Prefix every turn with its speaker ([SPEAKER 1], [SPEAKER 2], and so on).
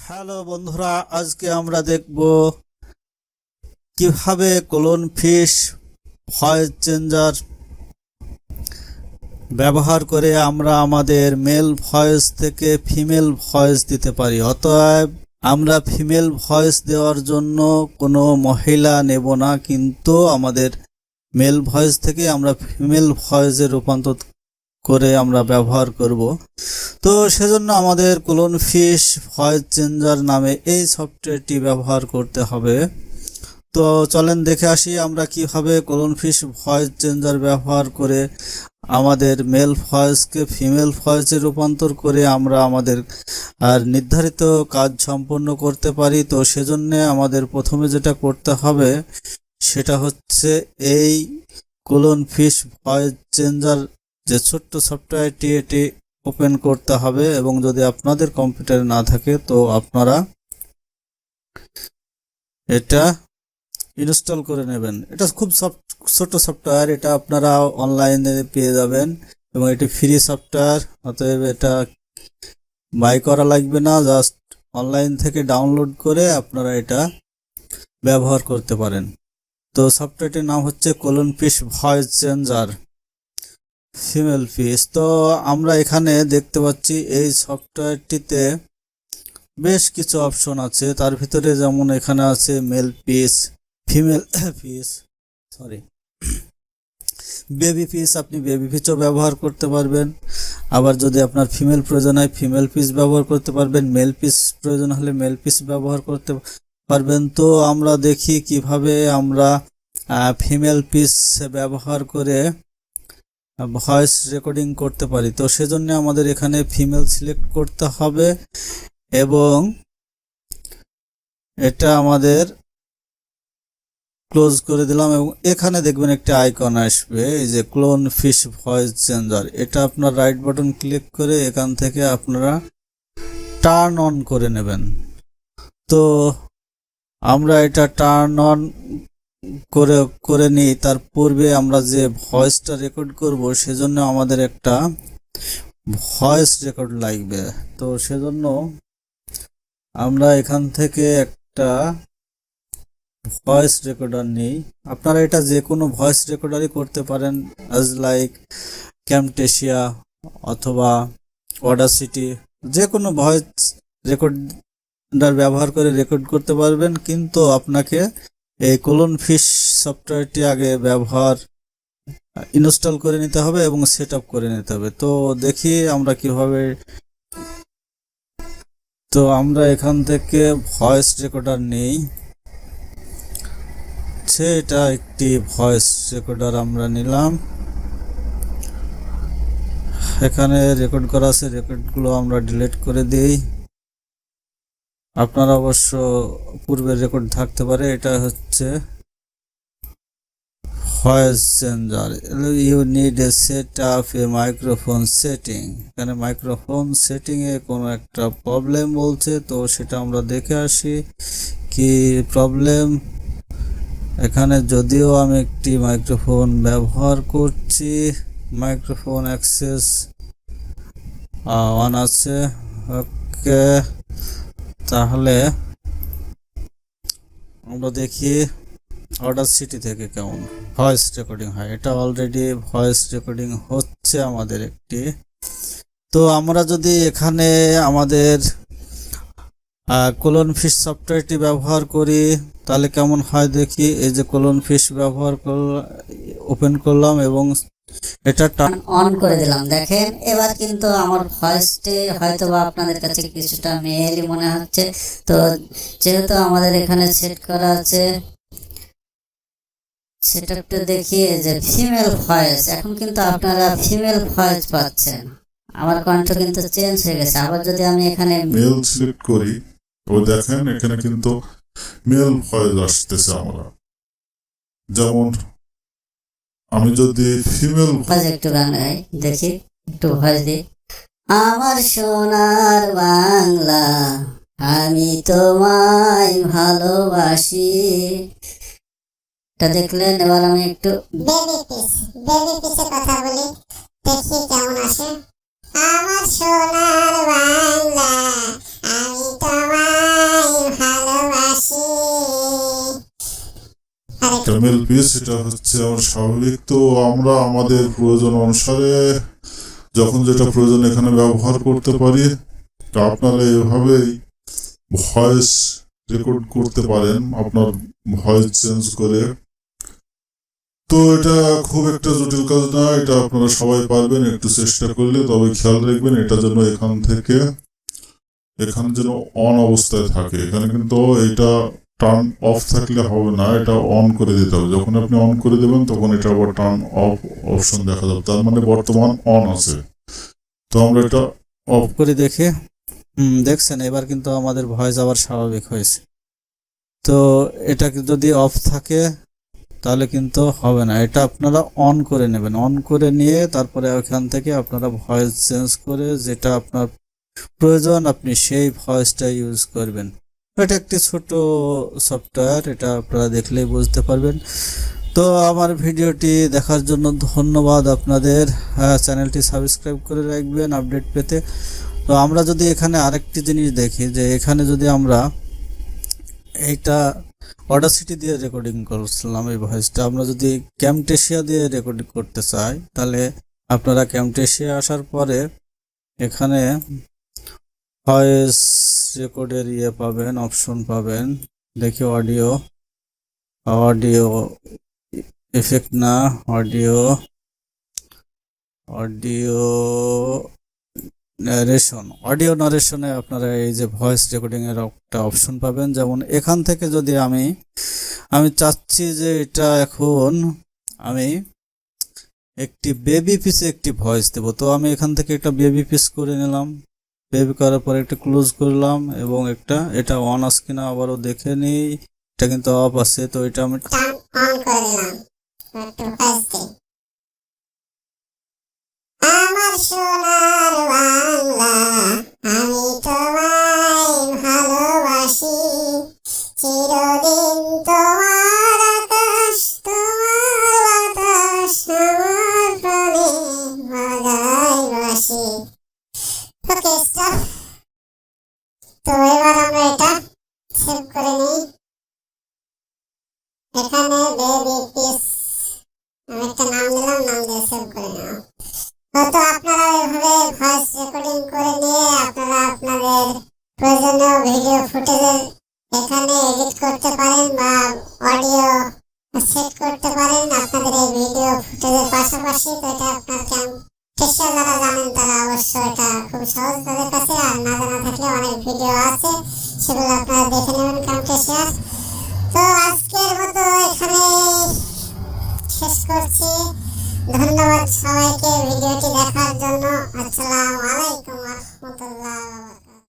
[SPEAKER 1] Hello বন্ধুরা, আজকে আমরা দেখব কিভাবে ক্লোন ফিশ ভয়েস চেঞ্জার ব্যবহার করে আমরা আমাদের মেল ভয়েস থেকে ফিমেল ভয়েস দিতে পারি। অতএব আমরা ফিমেল ভয়েস দেওয়ার জন্য কোনো মহিলা নেব না, কিন্তু আমাদের মেল ভয়েস থেকে আমরা ফিমেল ভয়েসে রূপান্তর করে আমরা ব্যবহার করব। তো সেজন্য আমাদের ক্লোন ফিশ ভয়েস চেঞ্জার নামে এই সফটওয়্যারটি ব্যবহার করতে হবে। তো চলেন দেখে আসি আমরা কিভাবে ক্লোন ফিশ ভয়েস চেঞ্জার ব্যবহার করে আমাদের মেল ভয়েসকে ফিমেল ভয়েসে রূপান্তর করে আমরা আমাদের নির্ধারিত কাজ সম্পন্ন করতে পারি। তো সেজন্য আমাদের প্রথমে যেটা করতে হবে সেটা হচ্ছে এই ক্লোন ফিশ ভয়েস চেঞ্জার যে ছোট্ট সফটওয়্যারটি এটি ওপেন করতে হবে, এবং যদি আপনাদের কম্পিউটারে না থাকে তো আপনারা এটা ইনস্টল করে নেবেন। এটা খুব ছোট সফটওয়্যার, এটা আপনারা অনলাইনে পেয়ে যাবেন এবং এটি ফ্রি সফটওয়্যার। অতএব এটা বাই করা লাগবে না, জাস্ট অনলাইন থেকে ডাউনলোড করে আপনারা এটা ব্যবহার করতে পারেন। তো সফটওয়্যারটির নাম হচ্ছে clone fish voice changer female fish. তো আমরা এখানে দেখতে পাচ্ছি এই সফটওয়্যারটিতে বেশ কিছু অপশন আছে। তার ভিতরে যেমন এখানে আছে male fish, female fish, baby fish. আপনি বেবি ফিশও ব্যবহার করতে পারবেন। আবার যদি আপনার ফিমেল প্রয়োজন হয় ফিমেল ফিশ ব্যবহার করতে পারবেন, মেল ফিশ প্রয়োজন হলে মেল ফিশ ব্যবহার করতে পারবেন। তো আমরা দেখি কিভাবে আমরা ফিমেল ফিশ ব্যবহার করে ভয়েস রেকর্ডিং করতে পারি। তো সেজন্য আমাদের এখানে ফিমেল সিলেক্ট করতে হবে এবং এটা আমাদের ক্লোজ করে দিলাম, এবং এখানে দেখবেন একটা আইকন আসবে, এই যে ক্লোন ফিশ ভয়েস চেঞ্জার। এটা আপনার রাইট বাটন ক্লিক করে এখান থেকে আপনারা টার্ন অন করে নেবেন। তো আমরা এটা টার্ন অন করে নিই। তার পূর্বে আমরা যে ভয়েসটা রেকর্ড করব সেজন্য আমাদের একটা ভয়েস রেকর্ড লাগবে। তো সেজন্য আমরা এখান থেকে একটা ভয়েস রেকর্ডার নিই। আপনারা এটা যে কোনো ভয়েস রেকর্ডারই করতে পারেন, অ্যাজ লাইক ক্যামটেসিয়া অথবা অডাসিটি, যে কোনো ভয়েস রেকর্ডার ব্যবহার করে রেকর্ড করতে পারবেন। কিন্তু আপনাকে এই ক্লোন ফিশ সফটওয়্যারটি আগে ইনস্টল করে নিতে হবে এবং সেট আপ করে নিতে হবে। তো দেখি আমরা কিভাবে। তো আমরা এখান থেকে ভয়েস রেকর্ডার নেই, এটা একটি ভয়েস রেকর্ডার আমরা নিলাম। এখানে রেকর্ড করা আছে, রেকর্ডগুলো আমরা ডিলিট করে দিই। আপনারা অবশ্য পূর্বের রেকর্ড থাকতে পারে। এটা হচ্ছে voice changer. You need a set up a microphone setting. এখানে মাইক্রোফোন সেটিং এ কোনো একটা প্রবলেম বলছে, তো সেটা আমরা দেখে আসি কি প্রবলেম। এখানে যদিও আমি একটি মাইক্রোফোন ব্যবহার করছি, মাইক্রোফোন অ্যাক্সেস অন আছে। ওকে, তাহলে আমরা দেখি অডাসিটি থেকে কেমন ভয়েস রেকর্ডিং হয়। এটা অলরেডি ভয়েস রেকর্ডিং হচ্ছে আমাদের একটি। তো আমরা যদি এখানে আমাদের ক্লোন ফিশ সফটওয়্যারটি ব্যবহার করি তাহলে কেমন হয় দেখি। এই যে ক্লোন ফিশ ব্যবহার ওপেন করলাম এবং এটা
[SPEAKER 2] অন করে দিলাম। দেখেন এবার কিন্তু আমার ভয়েসটি হয়তো বা আপনাদের কাছে কিছুটা মেয়েলি মনে হচ্ছে। তো যেহেতু আমাদের এখানে সেট করা আছে, সেটা একটু দেখি যে ফিমেল ভয়েস। এখন কিন্তু আপনারা ফিমেল ভয়েস পাচ্ছেন, আমার কণ্ঠ কিন্তু চেঞ্জ হয়ে গেছে। আবার যদি আমি এখানে
[SPEAKER 3] মেল সিলেক্ট করি তো দেখেন এখানে কিন্তু মেল ভয়েস আসতেছে। আমরা যেমন আমি যদি ফিমেল
[SPEAKER 2] ভয়েস একটু গান গাই, দেখি একটু ভয়েস দিই। আমার সোনার বাংলা আমি তোমায় ভালোবাসি, এটা দেখলেন। এবার আমি একটু
[SPEAKER 4] বেবি পিসের কথা বলি, দেখি কেমন আসে। আমার সোনার বাংলা আমি তোমায়
[SPEAKER 3] ক্যামেল পিস, এটা হচ্ছে আমার স্বাভাবিক। তো আমরা আমাদের প্রয়োজন অনুসারে যখন যেটা প্রয়োজন এখানে ব্যবহার করতে পারি। তো আপনারা এভাবেই ভয়েস রেকর্ড করতে পারেন, আপনার ভয়েস চেঞ্জ করে। তো এটা খুব একটা জটিল কাজ না, এটা আপনারা সবাই পারবেন একটু চেষ্টা করলে। তবে খেয়াল রাখবেন এটা যেন এখানে যেন অন অবস্থায় থাকে। এখানে কিন্তু এটা টার্ন অফ থাকলে হবে না, এটা অন করে দিতে হবে। যখন আপনি অন করে দেবেন তখন এটা আবার টার্ন অফ অপশন দেখা যাবে, তার মানে বর্তমান অন আছে। তো আমরা এটা অফ
[SPEAKER 1] করে দেখে দেখছেন এবার কিন্তু আমাদের ভয়েস আবার স্বাভাবিক হয়েছে। তো এটা যদি অফ থাকে তাহলে কিন্তু হবে না, এটা আপনারা অন করে নেবেন। অন করে নিয়ে তারপরে ওখান থেকে আপনারা ভয়েস চেঞ্জ করে যেটা আপনার প্রয়োজন আপনি সেই ভয়েসটা ইউজ করবেন। এটা একটি ছোট সফটওয়্যার, এটা আপনারা দেখলেই বুঝতে পারবেন। তো আমার ভিডিওটি দেখার জন্য ধন্যবাদ আপনাদের। চ্যানেলটি সাবস্ক্রাইব করে রাখবেন আপডেট পেতে। তো আমরা যদি এখানে আরেকটি জিনিস দেখি, যে এখানে যদি আমরা এইটা অডাসিটি দিয়ে রেকর্ডিং করছিলাম এই ভয়েসটা, আমরা যদি ক্যামটেশিয়া দিয়ে রেকর্ডিং করতে চাই তাহলে আপনারা ক্যামটেশিয়া আসার পরে এখানে ভয়েস রেকর্ডের পাবেন, অপশন পাবেন। দেখি অডিও এফেক্ট না, অডিও নারেশনে আপনারা এই যে ভয়েস রেকর্ডিং এর একটা অপশন পাবেন। যেমন এখান থেকে যদি আমি চাচ্ছি যে এটা এখন আমি একটি বেবি পিসে একটি ভয়েস দেব, তো আমি এখান থেকে একটা বেবি পিস করে নিলাম। বেবি করার পরে একটা ক্লোজ করলাম এবং এটা অন আছে কিনা আবারও দেখে নিই। এটা কিন্তু অফ আছে, তো এটা আমি
[SPEAKER 4] টার্ন অন করে দিলাম। একটু ভয়েস দিই। আমার সোনার বাংলা, আমি তোমায় ভালোবাসি, চিরদিন তোমার আকাশ, তোমার বাতাস, আমার প্রাণে বাজায় বাসি। ওকে, স্টপ। তো এবার আমরা এটা সেভ করে নিই। এখানে বেবি পিস আমি একটা নাম দিলাম, নাম দিয়ে সেভ করে নিলাম। হয়তো আপনারা এভাবে ভয়েস রেকর্ডিং করে নিয়ে আপনারা আপনাদের প্রয়োজনীয় ভিডিও ফুটেজ এখানে এডিট করতে পারেন বা অডিও সেট করতে পারেন আপনাদের এই ভিডিও ফুটেজের পাশাপাশি। তো এটা আপনার ক্যামটেশিয়া যারা জানেন তারা অবশ্যই এটা খুব সহজ তাদের কাছে, আর না জানা থাকলে অনেক ভিডিও আছে, সেগুলো আপনারা দেখে নেবেন ক্যামটেশিয়ার। তো আজকের মতো এখানে শেষ করছি। ধন্যবাদ সবাইকে ভিডিওটি দেখার জন্য।